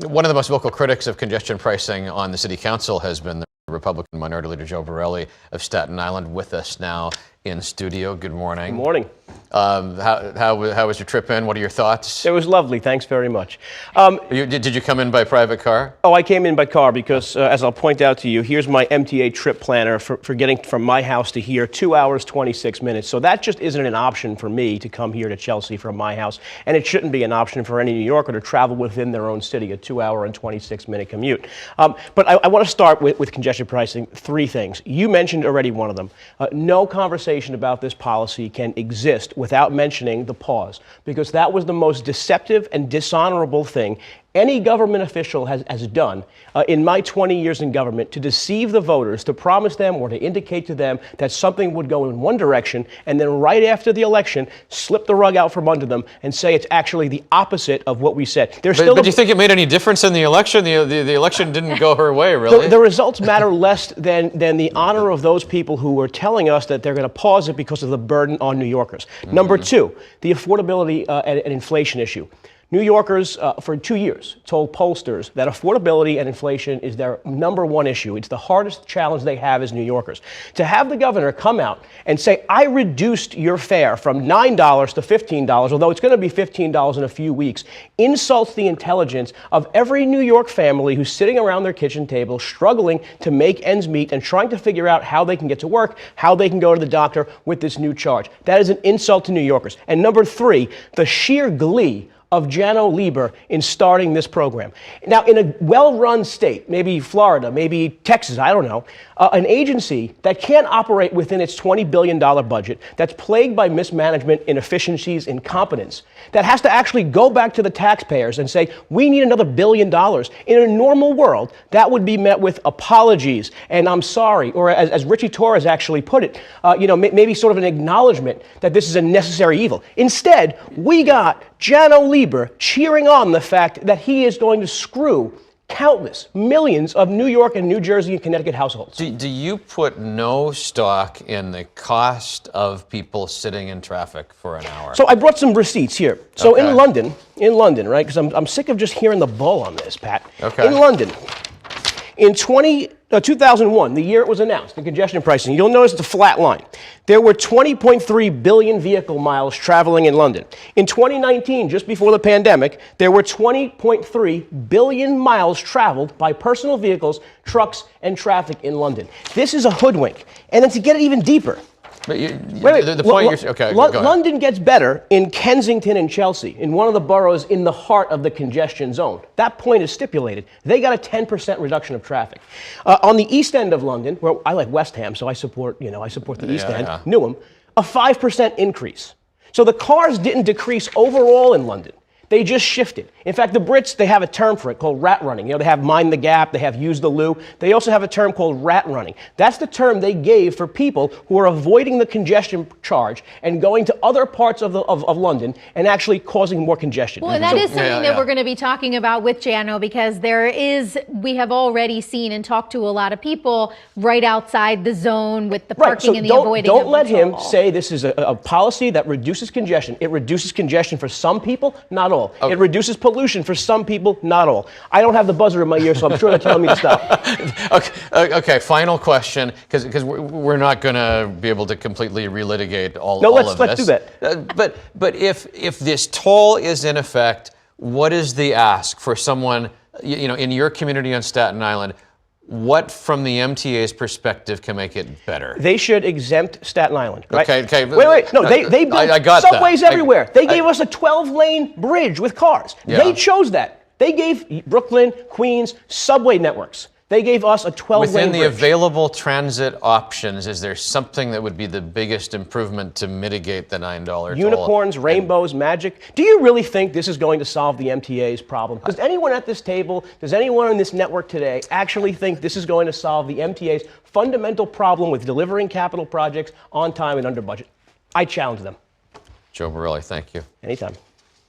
One of the most vocal critics of congestion pricing on the City Council has been the Republican Minority Leader Joe Borelli of Staten Island, with us now in studio. Good morning. Good morning. How was your trip in? What are your thoughts? It was lovely. Thanks very much. Did you come in by private car? Oh, I came in by car because, as I'll point out to you, here's my MTA trip planner for getting from my house to here, 2 hours, 26 minutes. So that just isn't an option for me to come here to Chelsea from my house. And it shouldn't be an option for any New Yorker to travel within their own city, a 2 hour and 26 minute commute. But I want to start with congestion pricing. Three things. You mentioned already one of them. No conversation about this policy can exist without mentioning the pause, because that was the most deceptive and dishonorable thing any government official has done in my 20 years in government, to deceive the voters, to promise them or to indicate to them that something would go in one direction, and then right after the election, slip the rug out from under them and say it's actually the opposite of what we said. But do you think it made any difference in the election? The election didn't go her way, really. The results matter less than the honor of those people who were telling us that they're going to pause it because of the burden on New Yorkers. Number two, the affordability and inflation issue. New Yorkers, for 2 years, told pollsters that affordability and inflation is their number one issue. It's the hardest challenge they have as New Yorkers. To have the governor come out and say, I reduced your fare from $9 to $15, although it's going to be $15 in a few weeks, insults the intelligence of every New York family who's sitting around their kitchen table, struggling to make ends meet and trying to figure out how they can get to work, how they can go to the doctor with this new charge. That is an insult to New Yorkers. And number three, the sheer glee of Janno Lieber in starting this program. Now, in a well-run state, maybe Florida, maybe Texas, I don't know, an agency that can't operate within its $20 billion budget, that's plagued by mismanagement, inefficiencies, incompetence, that has to actually go back to the taxpayers and say, we need another $1 billion. In a normal world, that would be met with apologies and I'm sorry, or as Richie Torres actually put it, maybe sort of an acknowledgement that this is a necessary evil. Instead, we got Janno Lieber cheering on the fact that he is going to screw countless millions of New York and New Jersey and Connecticut households. Do you put no stock in the cost of people sitting in traffic for an hour? So I brought some receipts here. So Okay. in London, right, because I'm sick of just hearing the bull on this, Pat. Okay. In London, in 2001, the year it was announced, the congestion pricing, you'll notice it's a flat line. There were 20.3 billion vehicle miles traveling in London. In 2019, just before the pandemic, there were 20.3 billion miles traveled by personal vehicles, trucks, and traffic in London. This is a hoodwink. And then to get it even deeper, But wait. The point you're... Okay, go ahead. London gets better in Kensington and Chelsea, in one of the boroughs in the heart of the congestion zone. That point is stipulated. They got a 10% reduction of traffic. On the east end of London, where I like West Ham, so I support the east end, Newham, a 5% increase. So the cars didn't decrease overall in London. They just shifted. In fact, the Brits, they have a term for it called rat running. They have mind the gap, they have use the loo. They also have a term called rat running. That's the term they gave for people who are avoiding the congestion charge and going to other parts of London and actually causing more congestion. Well, and that is something that we're going to be talking about with Janno, because we have already seen and talked to a lot of people right outside the zone with the parking and the avoiding. Don't let him say this is a policy that reduces congestion. It reduces congestion for some people, not all. Okay. It reduces pollution for some people, not all. I don't have the buzzer in my ear, so I'm sure they're telling me to stop. Okay, final question, because we're not going to be able to completely relitigate all of this. Let's do that. But if this toll is in effect, what is the ask for someone, in your community on Staten Island? What, from the MTA's perspective, can make it better? They should exempt Staten Island, right? Okay. Wait. No, they built subways everywhere. They gave us a 12-lane bridge with cars. Yeah. They chose that. They gave Brooklyn, Queens, subway networks. They gave us a 12-lane bridge. Within the available transit options, is there something that would be the biggest improvement to mitigate the $9 toll? Unicorns, rainbows, magic. Do you really think this is going to solve the MTA's problem? Does anyone at this table, does anyone on this network today actually think this is going to solve the MTA's fundamental problem with delivering capital projects on time and under budget? I challenge them. Joe Borelli, thank you. Anytime.